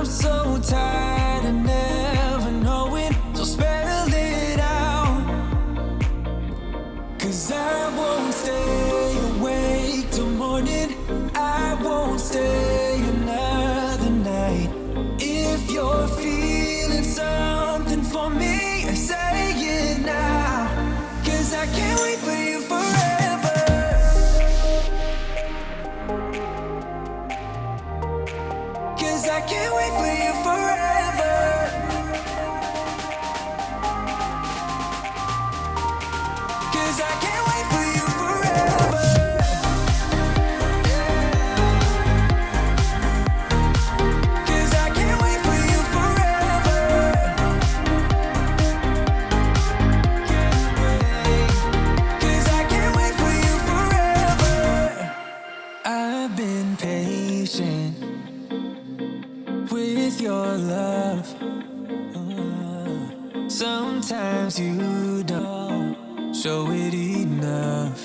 I'm so tired of never knowing, so spell it out. 'Cause I won't stay awake till morning, I won't stay another night. If you're feeling something for me, say it now. 'Cause I can't wait for you forever. 'Cause I can't wait for you forever. 'Cause I can't wait for you forever. 'Cause I can't wait for you forever. 'Cause I can't wait for you forever. I've been patient with your love. Sometimes you don't show it enough.